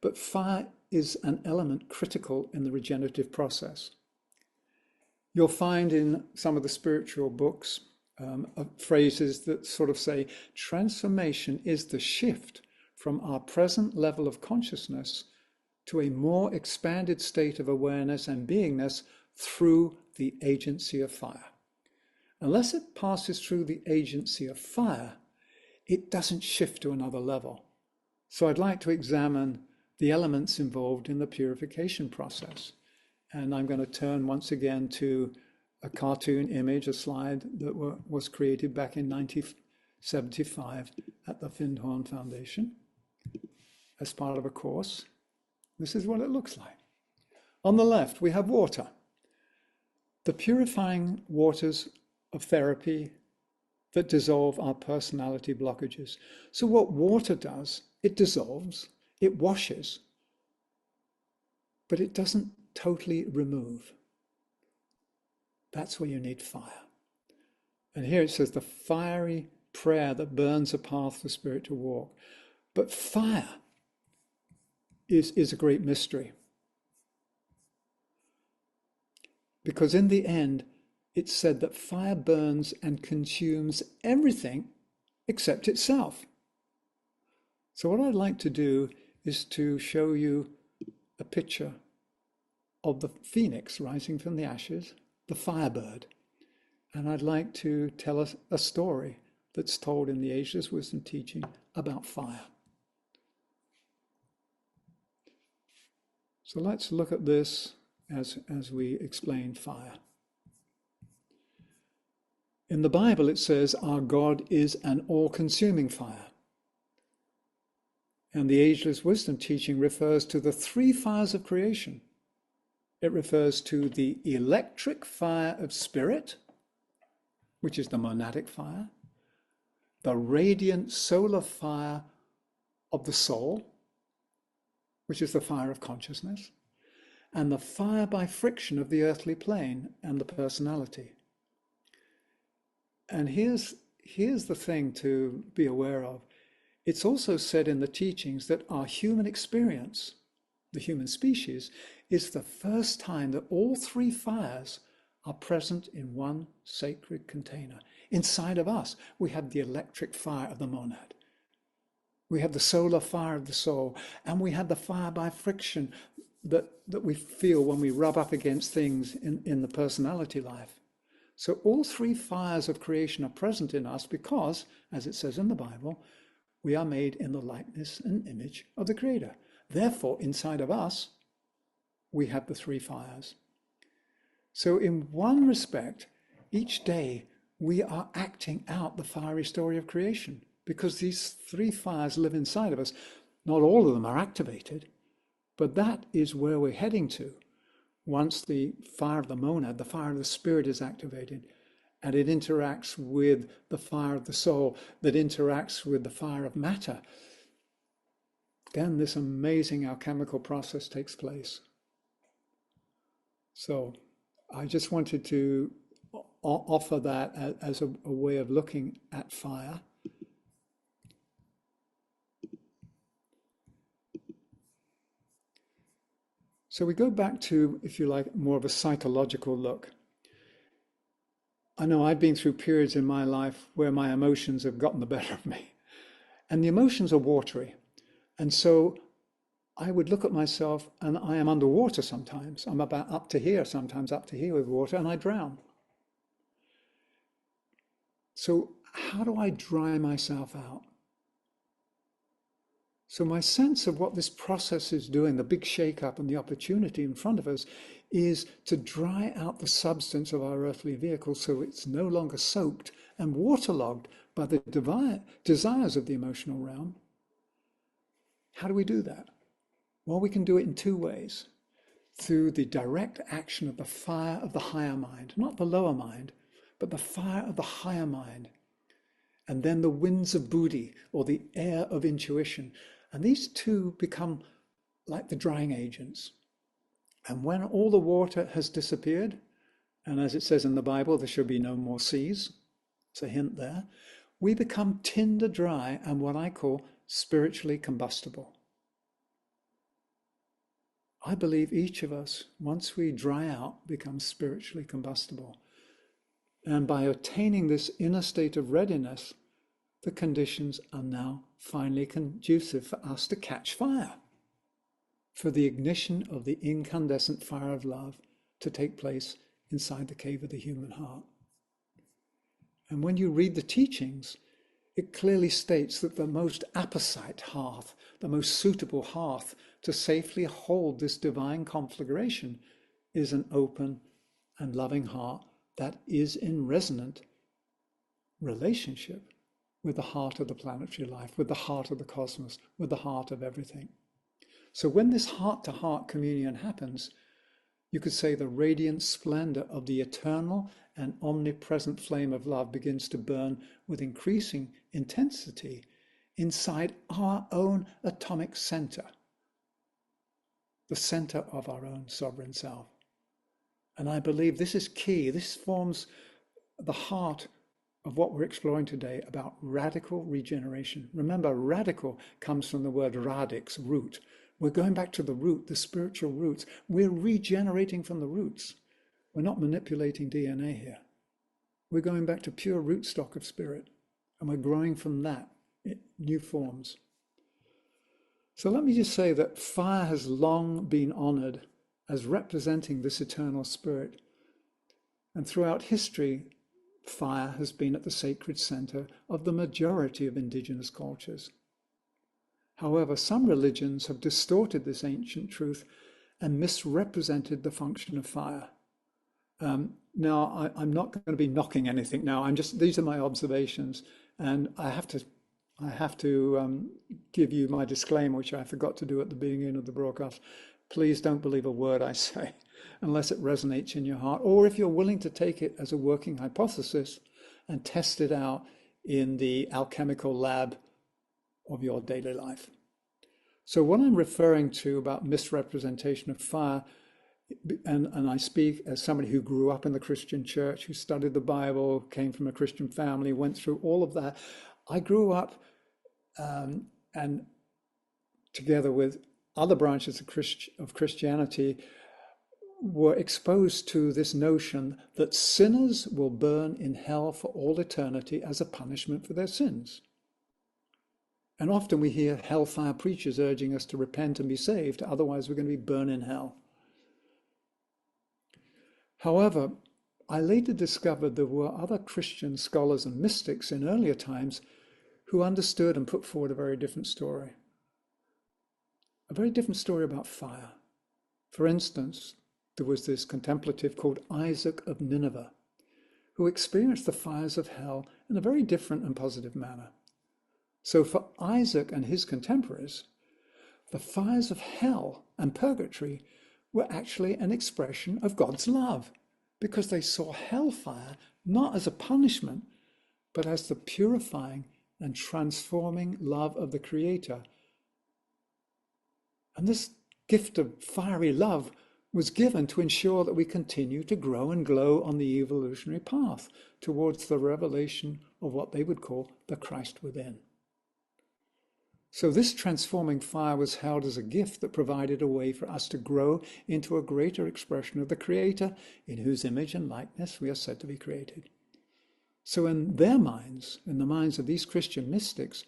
But fire is an element critical in the regenerative process. You'll find in some of the spiritual books phrases that sort of say, transformation is the shift from our present level of consciousness to a more expanded state of awareness and beingness through the agency of fire. Unless it passes through the agency of fire, it doesn't shift to another level. So I'd like to examine the elements involved in the purification process. And I'm going to turn once again to a cartoon image, a slide that was created back in 1975 at the Findhorn Foundation as part of a course. This is what it looks like. On the left, we have water. The purifying waters of therapy that dissolve our personality blockages. So what water does, it dissolves, it washes, but it doesn't totally remove. That's where you need fire. And here it says the fiery prayer that burns a path for spirit to walk. But fire is a great mystery. Because in the end, it's said that fire burns and consumes everything except itself. So what I'd like to do is to show you a picture of the phoenix rising from the ashes, the firebird. And I'd like to tell us a story that's told in the Ageless Wisdom teaching about fire. So let's look at this as we explain fire. In the Bible, it says our God is an all-consuming fire. And the Ageless Wisdom teaching refers to the three fires of creation. It refers to the electric fire of spirit, which is the monadic fire, the radiant solar fire of the soul, which is the fire of consciousness, and the fire by friction of the earthly plane and the personality. And here's the thing to be aware of. It's also said in the teachings that our human experience, the human species, is the first time that all three fires are present in one sacred container. Inside of us, we have the electric fire of the monad. We have the solar fire of the soul, and we have the fire by friction that we feel when we rub up against things in the personality life. So all three fires of creation are present in us because, as it says in the Bible, we are made in the likeness and image of the Creator. Therefore, inside of us, we have the three fires. So in one respect, each day we are acting out the fiery story of creation because these three fires live inside of us. Not all of them are activated, but that is where we're heading to. Once the fire of the monad, the fire of the spirit is activated, and it interacts with the fire of the soul, that interacts with the fire of matter, then this amazing alchemical process takes place. So I just wanted to offer that as a way of looking at fire. So we go back to, if you like, more of a psychological look. I know I've been through periods in my life where my emotions have gotten the better of me. And the emotions are watery. And so I would look at myself and I am underwater sometimes. I'm about up to here, sometimes up to here with water, and I drown. So how do I dry myself out? So my sense of what this process is doing, the big shake-up and the opportunity in front of us, is to dry out the substance of our earthly vehicle so it's no longer soaked and waterlogged by the desires of the emotional realm. How do we do that? Well, we can do it in two ways. Through the direct action of the fire of the higher mind, not the lower mind, but the fire of the higher mind. And then the winds of Buddhi, or the air of intuition. And these two become like the drying agents. And when all the water has disappeared, and as it says in the Bible, there should be no more seas, it's a hint there, we become tinder dry and what I call spiritually combustible. I believe each of us, once we dry out, becomes spiritually combustible. And by attaining this inner state of readiness, the conditions are now finally conducive for us to catch fire, for the ignition of the incandescent fire of love to take place inside the cave of the human heart. And when you read the teachings, it clearly states that the most apposite hearth, the most suitable hearth to safely hold this divine conflagration is an open and loving heart that is in resonant relationship with the heart of the planetary life, with the heart of the cosmos, with the heart of everything. So when this heart-to-heart communion happens, you could say the radiant splendor of the eternal and omnipresent flame of love begins to burn with increasing intensity inside our own atomic center, the center of our own sovereign self. And I believe this is key. This forms the heart of what we're exploring today about radical regeneration. Remember, radical comes from the word radix, root. We're going back to the root, the spiritual roots. We're regenerating from the roots. We're not manipulating DNA here. We're going back to pure rootstock of spirit, and we're growing from that in new forms. So let me just say that fire has long been honored as representing this eternal spirit. And throughout history, fire has been at the sacred center of the majority of indigenous cultures. However, some religions have distorted this ancient truth and misrepresented the function of fire. Now, I'm not going to be knocking anything now. These are my observations, and I have to give you my disclaimer, which I forgot to do at the beginning of the broadcast. Please don't believe a word I say unless it resonates in your heart, or if you're willing to take it as a working hypothesis and test it out in the alchemical lab of your daily life. So what I'm referring to about misrepresentation of fire, and I speak as somebody who grew up in the Christian church, who studied the Bible, came from a Christian family, went through all of that. I grew up and together with other branches of Christianity were exposed to this notion that sinners will burn in hell for all eternity as a punishment for their sins. And often we hear hellfire preachers urging us to repent and be saved, otherwise we're going to be burned in hell. However, I later discovered there were other Christian scholars and mystics in earlier times who understood and put forward a very different story. A very different story about fire. For instance, there was this contemplative called Isaac of Nineveh, who experienced the fires of hell in a very different and positive manner. So for Isaac and his contemporaries, the fires of hell and purgatory were actually an expression of God's love, because they saw hellfire not as a punishment, but as the purifying and transforming love of the Creator. And this gift of fiery love was given to ensure that we continue to grow and glow on the evolutionary path towards the revelation of what they would call the Christ within. So this transforming fire was held as a gift that provided a way for us to grow into a greater expression of the Creator, in whose image and likeness we are said to be created. So in their minds, in the minds of these Christian mystics,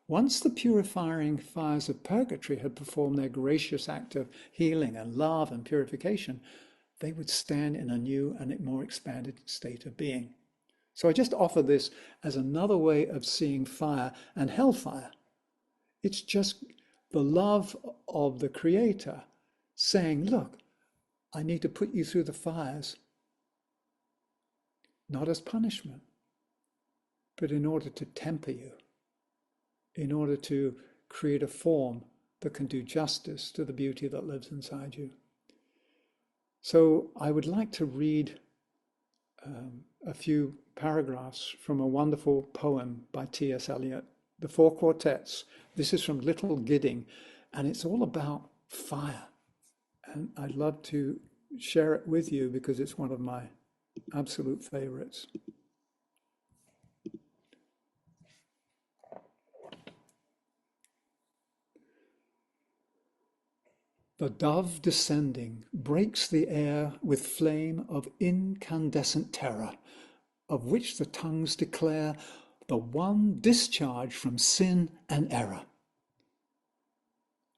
once the purifying fires of purgatory had performed their gracious act of healing and love and purification, they would stand in a new and more expanded state of being. So I just offer this as another way of seeing fire and hellfire. It's just the love of the Creator saying, look, I need to put you through the fires, not as punishment, but in order to temper you, in order to create a form that can do justice to the beauty that lives inside you. So I would like to read a few paragraphs from a wonderful poem by T.S. Eliot, The Four Quartets. This is from Little Gidding, and it's all about fire. And I'd love to share it with you because it's one of my absolute favorites. The dove descending breaks the air with flame of incandescent terror, of which the tongues declare the one discharge from sin and error.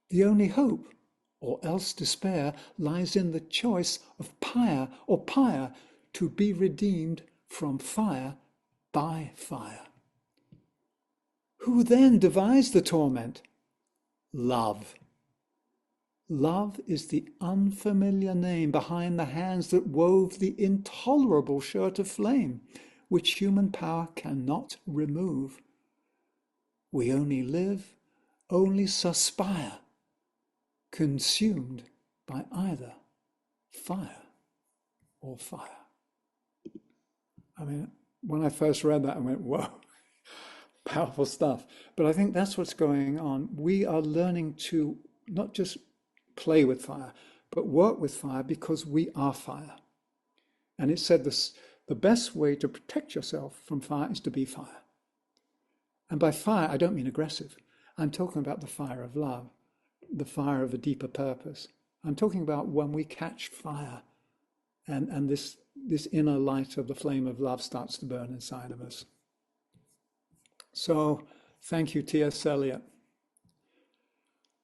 The only hope, or else despair, lies in the choice of pyre or pyre, to be redeemed from fire by fire. Who then devised the torment? Love. Love is the unfamiliar name behind the hands that wove the intolerable shirt of flame, which human power cannot remove. We only live, only suspire, consumed by either fire or fire. I mean, when I first read that, I went, whoa, powerful stuff. But I think that's what's going on. We are learning to not just play with fire, but work with fire because we are fire. And it said this, the best way to protect yourself from fire is to be fire. And by fire, I don't mean aggressive. I'm talking about the fire of love, the fire of a deeper purpose. I'm talking about when we catch fire and this inner light of the flame of love starts to burn inside of us. So thank you, T.S. Eliot.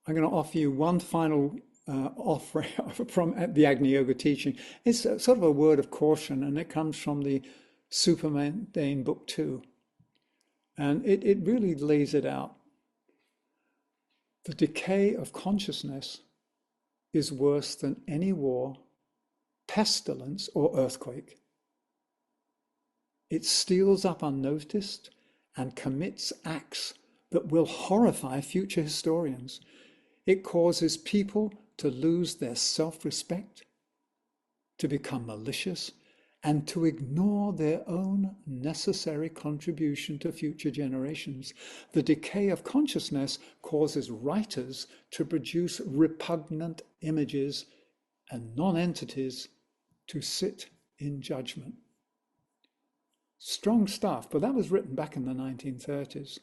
I'm going to offer you one final offering from the Agni Yoga teaching. It's sort of a word of caution, and it comes from the Supermundane Book 2. And it really lays it out. The decay of consciousness is worse than any war, pestilence, or earthquake. It steals up unnoticed and commits acts that will horrify future historians. It causes people to lose their self-respect, to become malicious, and to ignore their own necessary contribution to future generations. The decay of consciousness causes writers to produce repugnant images and non-entities to sit in judgment. Strong stuff, but that was written back in the 1930s.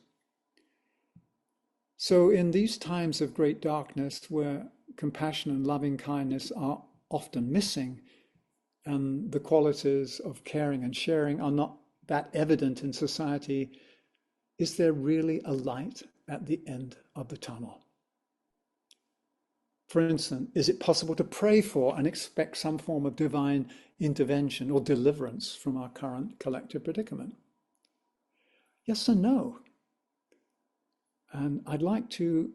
So in these times of great darkness where compassion and loving kindness are often missing, and the qualities of caring and sharing are not that evident in society, is there really a light at the end of the tunnel? For instance, is it possible to pray for and expect some form of divine intervention or deliverance from our current collective predicament? Yes and no. And I'd like to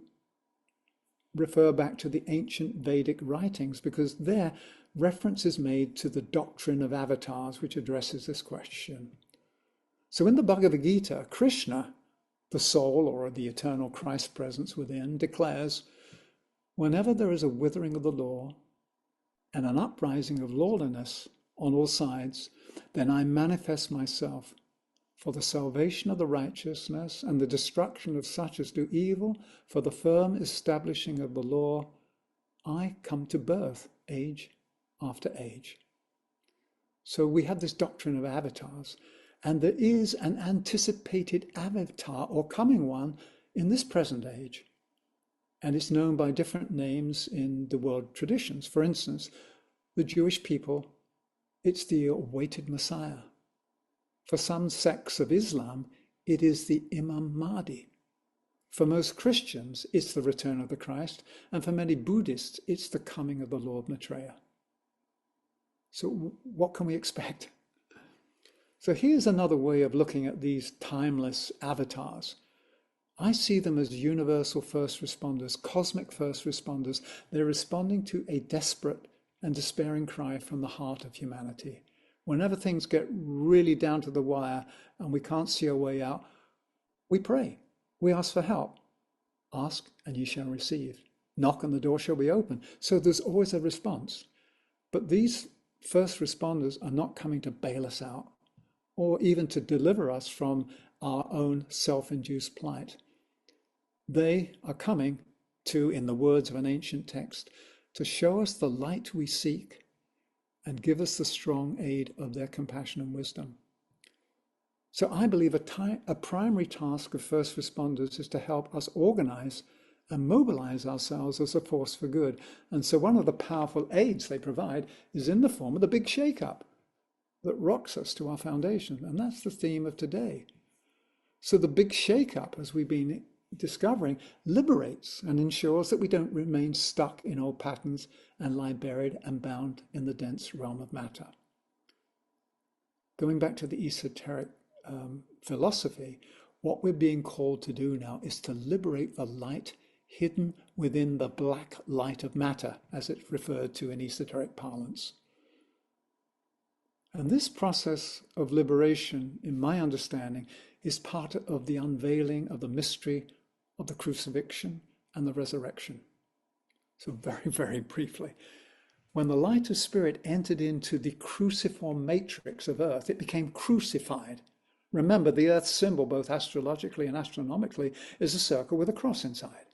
refer back to the ancient Vedic writings, because there reference is made to the doctrine of avatars, which addresses this question. So in the Bhagavad Gita, Krishna, the soul or the eternal Christ presence within, declares, whenever there is a withering of the law and an uprising of lawlessness on all sides, then I manifest myself for the salvation of the righteousness and the destruction of such as do evil, for the firm establishing of the law, I come to birth, age after age. So we have this doctrine of avatars, and there is an anticipated avatar or coming one in this present age. And it's known by different names in the world traditions. For instance, the Jewish people, it's the awaited Messiah. For some sects of Islam, it is the Imam Mahdi. For most Christians, it's the return of the Christ. And for many Buddhists, it's the coming of the Lord Maitreya. So what can we expect? So here's another way of looking at these timeless avatars. I see them as universal first responders, cosmic first responders. They're responding to a desperate and despairing cry from the heart of humanity. Whenever things get really down to the wire and we can't see a way out, we pray. We ask for help. Ask and ye shall receive. Knock and the door shall be open. So there's always a response. But these first responders are not coming to bail us out or even to deliver us from our own self-induced plight. They are coming to, in the words of an ancient text, to show us the light we seek and give us the strong aid of their compassion and wisdom. So I believe a primary task of first responders is to help us organize and mobilize ourselves as a force for good. And so one of the powerful aids they provide is in the form of the big shake-up that rocks us to our foundation. And that's the theme of today. So the big shake-up, as we've been discovering, liberates and ensures that we don't remain stuck in old patterns and lie buried and bound in the dense realm of matter. Going back to the esoteric philosophy, What we're being called to do now is to liberate the light hidden within the black light of matter, as it's referred to in esoteric parlance. And this process of liberation, in my understanding, is part of the unveiling of the mystery of the crucifixion and the resurrection. So very, very briefly, when the light of spirit entered into the cruciform matrix of earth, it became crucified. Remember, the earth's symbol, both astrologically and astronomically, is a circle with a cross inside.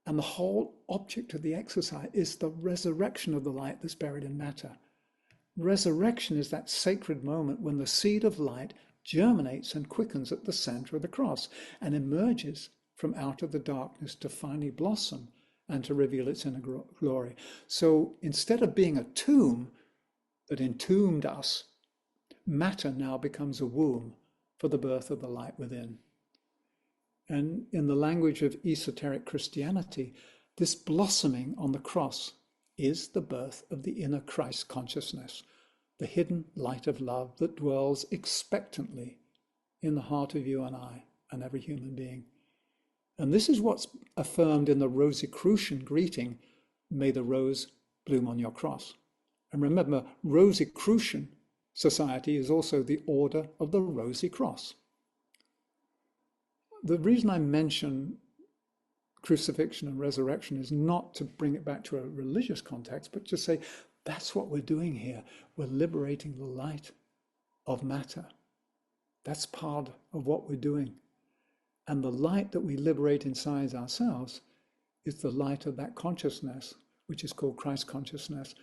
And the whole object of the exercise is the resurrection of the light that's buried in matter. Resurrection is that sacred moment when the seed of light germinates and quickens at the center of the cross and emerges from out of the darkness to finally blossom and to reveal its inner glory. So instead of being a tomb that entombed us, matter now becomes a womb for the birth of the light within. And in the language of esoteric Christianity, this blossoming on the cross is the birth of the inner Christ consciousness, the hidden light of love that dwells expectantly in the heart of you and I and every human being. And this is what's affirmed in the Rosicrucian greeting, may the rose bloom on your cross. And remember, Rosicrucian society is also the order of the Rosy Cross. The reason I mention crucifixion and resurrection is not to bring it back to a religious context, but to say that's what we're doing here. We're liberating the light of matter. That's part of what we're doing. And the light that we liberate inside ourselves is the light of that consciousness, which is called Christ consciousness.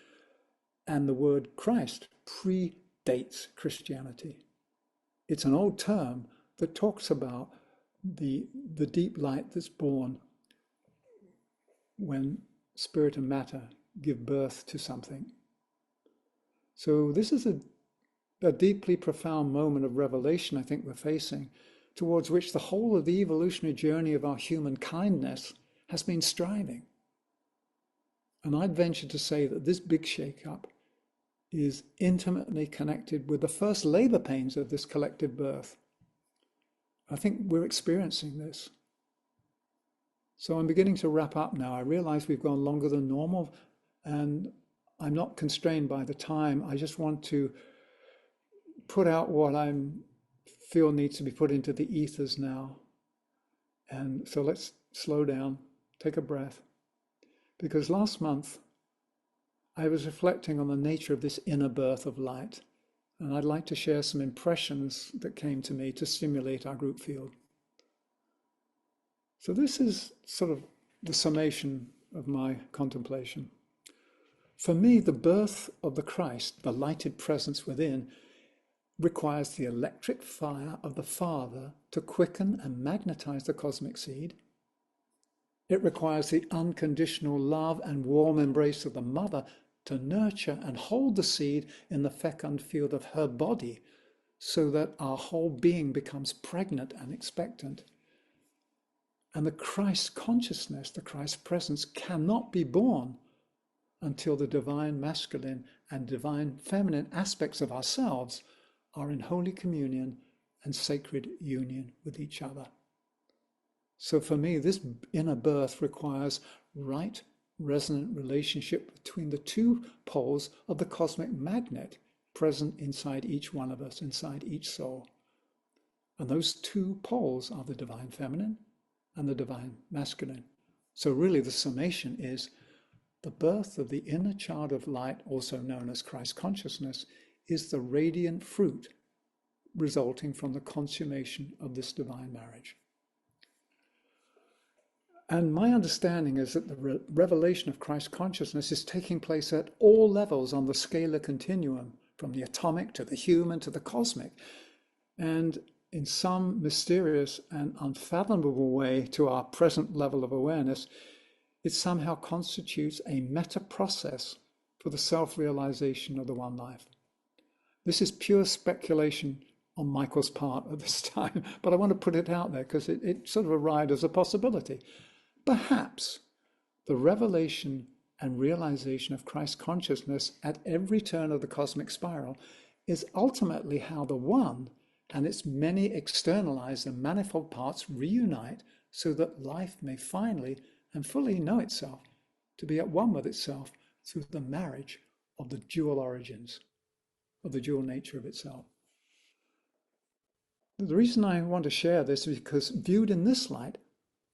And the word Christ predates Christianity. It's an old term that talks about the deep light that's born when spirit and matter give birth to something. So this is a deeply profound moment of revelation I think we're facing, towards which the whole of the evolutionary journey of our human kindness has been striving. And I'd venture to say that this big shake-up is intimately connected with the first labor pains of this collective birth. I think we're experiencing this. So I'm beginning to wrap up now. I realize we've gone longer than normal, and I'm not constrained by the time. I just want to put out what I feel needs to be put into the ethers now. And so let's slow down, take a breath. Because last month, I was reflecting on the nature of this inner birth of light. And I'd like to share some impressions that came to me to stimulate our group field. So this is sort of the summation of my contemplation. For me, the birth of the Christ, the lighted presence within, requires the electric fire of the Father to quicken and magnetize the cosmic seed. It requires the unconditional love and warm embrace of the Mother to nurture and hold the seed in the fecund field of her body so that our whole being becomes pregnant and expectant. And the Christ consciousness, the Christ presence, cannot be born until the divine masculine and divine feminine aspects of ourselves are in holy communion and sacred union with each other. So for me, this inner birth requires right resonant relationship between the two poles of the cosmic magnet present inside each one of us, inside each soul. And those two poles are the divine feminine and the divine masculine. So really the summation is the birth of the inner child of light, also known as Christ consciousness, is the radiant fruit resulting from the consummation of this divine marriage. And my understanding is that the revelation of Christ consciousness is taking place at all levels on the scalar continuum, from the atomic to the human to the cosmic. And in some mysterious and unfathomable way to our present level of awareness, it somehow constitutes a meta process for the self-realization of the one life. This is pure speculation on Michael's part at this time, but I want to put it out there because it sort of arrived as a possibility. Perhaps the revelation and realization of Christ consciousness at every turn of the cosmic spiral is ultimately how the one and its many externalized and manifold parts reunite so that life may finally and fully know itself, to be at one with itself through the marriage of the dual origins, of the dual nature of itself. The reason I want to share this is because viewed in this light,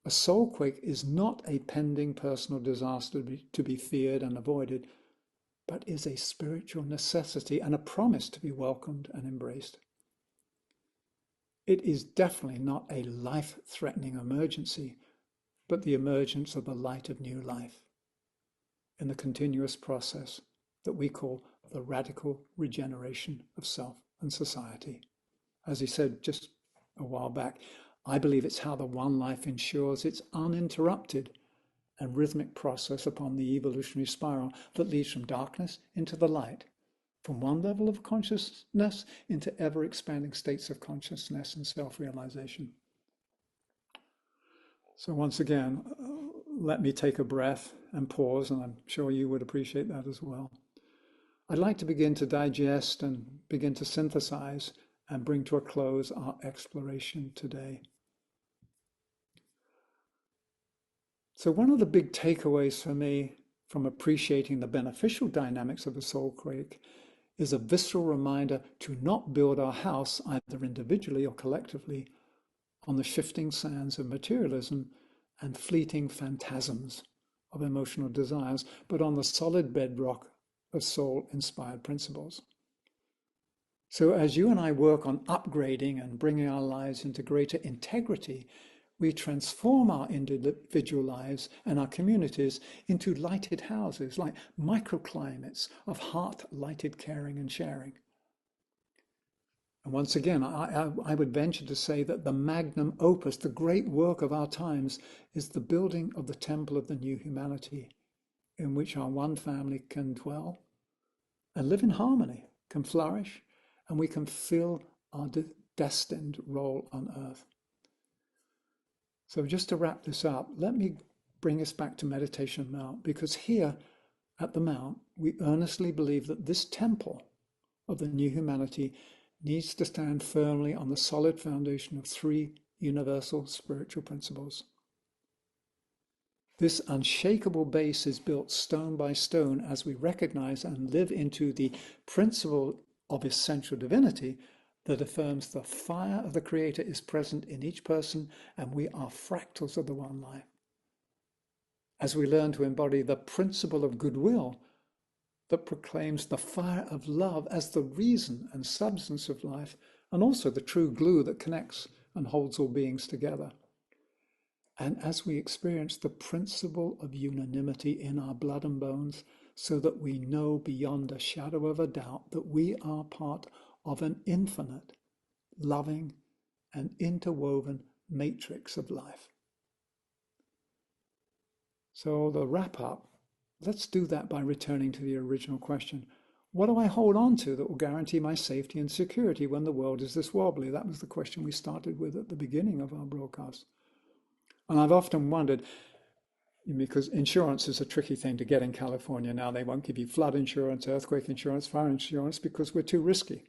a soul quake is not a pending personal disaster to be feared and avoided, but is a spiritual necessity and a promise to be welcomed and embraced. It is definitely not a life-threatening emergency, but the emergence of the light of new life in the continuous process that we call the radical regeneration of self and society. As he said just a while back, I believe it's how the one life ensures its uninterrupted and rhythmic process upon the evolutionary spiral that leads from darkness into the light, from one level of consciousness into ever-expanding states of consciousness and self-realization. So once again, let me take a breath and pause, and I'm sure you would appreciate that as well. I'd like to begin to digest and begin to synthesize and bring to a close our exploration today. So one of the big takeaways for me from appreciating the beneficial dynamics of the soul quake is a visceral reminder to not build our house, either individually or collectively, on the shifting sands of materialism and fleeting phantasms of emotional desires, but on the solid bedrock of soul-inspired principles. So as you and I work on upgrading and bringing our lives into greater integrity, we transform our individual lives and our communities into lighted houses, like microclimates of heart-lighted caring and sharing. And once again, I would venture to say that the magnum opus, the great work of our times, is the building of the temple of the new humanity, in which our one family can dwell and live in harmony, can flourish, and we can fill our destined role on earth. So just to wrap this up, let me bring us back to Meditation Mount, because here at the Mount, we earnestly believe that this temple of the new humanity needs to stand firmly on the solid foundation of three universal spiritual principles. This unshakable base is built stone by stone as we recognize and live into the principle of essential divinity that affirms the fire of the Creator is present in each person and we are fractals of the one life. As we learn to embody the principle of goodwill that proclaims the fire of love as the reason and substance of life, and also the true glue that connects and holds all beings together. And as we experience the principle of unanimity in our blood and bones, so that we know beyond a shadow of a doubt that we are part of an infinite, loving, and interwoven matrix of life. So the wrap up, let's do that by returning to the original question. What do I hold on to that will guarantee my safety and security when the world is this wobbly? That was the question we started with at the beginning of our broadcast. And I've often wondered, because insurance is a tricky thing to get in California now. They won't give you flood insurance, earthquake insurance, fire insurance, because we're too risky.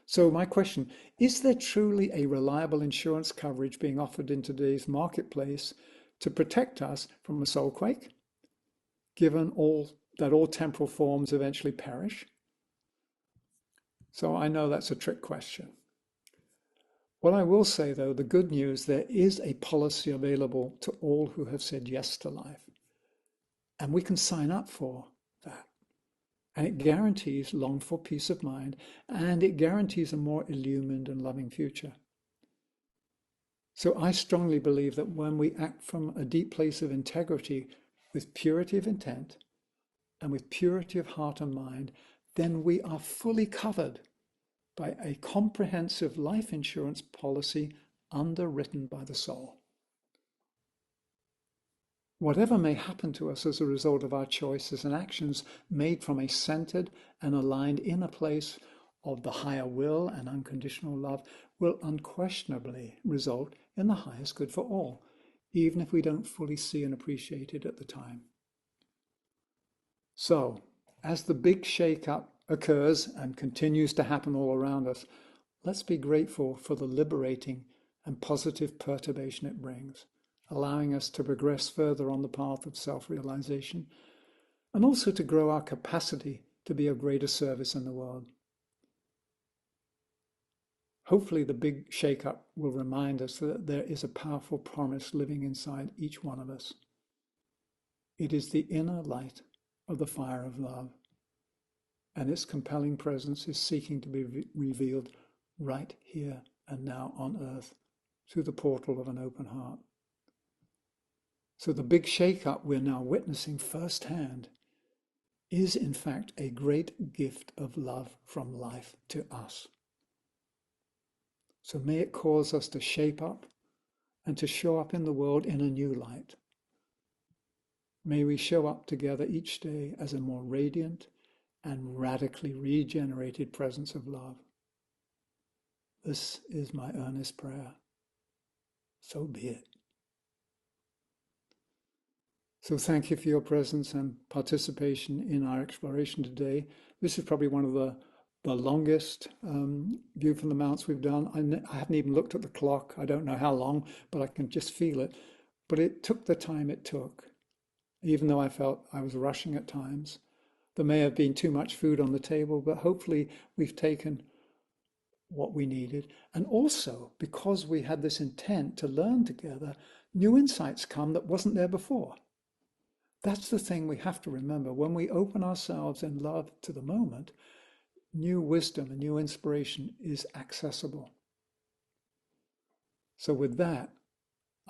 So my question, is there truly a reliable insurance coverage being offered in today's marketplace to protect us from a soul quake, given that all temporal forms eventually perish? So I know that's a trick question. What I will say, though, the good news, there is a policy available to all who have said yes to life. And we can sign up for that. And it guarantees longed-for peace of mind, and it guarantees a more illumined and loving future. So I strongly believe that when we act from a deep place of integrity, with purity of intent, and with purity of heart and mind, then we are fully covered by a comprehensive life insurance policy underwritten by the soul. Whatever may happen to us as a result of our choices and actions made from a centered and aligned inner place of the higher will and unconditional love will unquestionably result in the highest good for all, even if we don't fully see and appreciate it at the time. So, as the big shake-up occurs and continues to happen all around us, let's be grateful for the liberating and positive perturbation it brings, allowing us to progress further on the path of self-realization and also to grow our capacity to be of greater service in the world. Hopefully, the big shake-up will remind us that there is a powerful promise living inside each one of us. It is the inner light of the fire of love, and its compelling presence is seeking to be revealed right here and now on earth through the portal of an open heart. So the big shake-up we're now witnessing firsthand is in fact a great gift of love from life to us. So may it cause us to shape up and to show up in the world in a new light. May we show up together each day as a more radiant and radically regenerated presence of love. This is my earnest prayer. So be it. So thank you for your presence and participation in our exploration today. This is probably one of the longest view from the mounts we've done. I haven't even looked at the clock. I don't know how long, but I can just feel it. But it took the time it took, even though I felt I was rushing at times. There may have been too much food on the table, but hopefully we've taken what we needed. And also, because we had this intent to learn together, new insights come that wasn't there before. That's the thing we have to remember. When we open ourselves in love to the moment, new wisdom and new inspiration is accessible. So with that,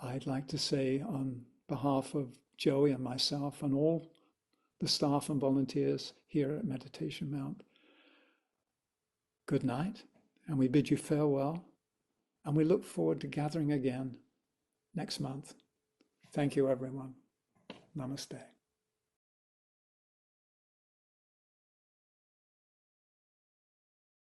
I'd like to say on behalf of Joey and myself and all the staff and volunteers here at Meditation Mount, good night, and we bid you farewell, and we look forward to gathering again next month. Thank you, everyone. Namaste.